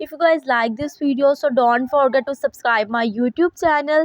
If you guys like this video, so don't forget to subscribe my YouTube channel۔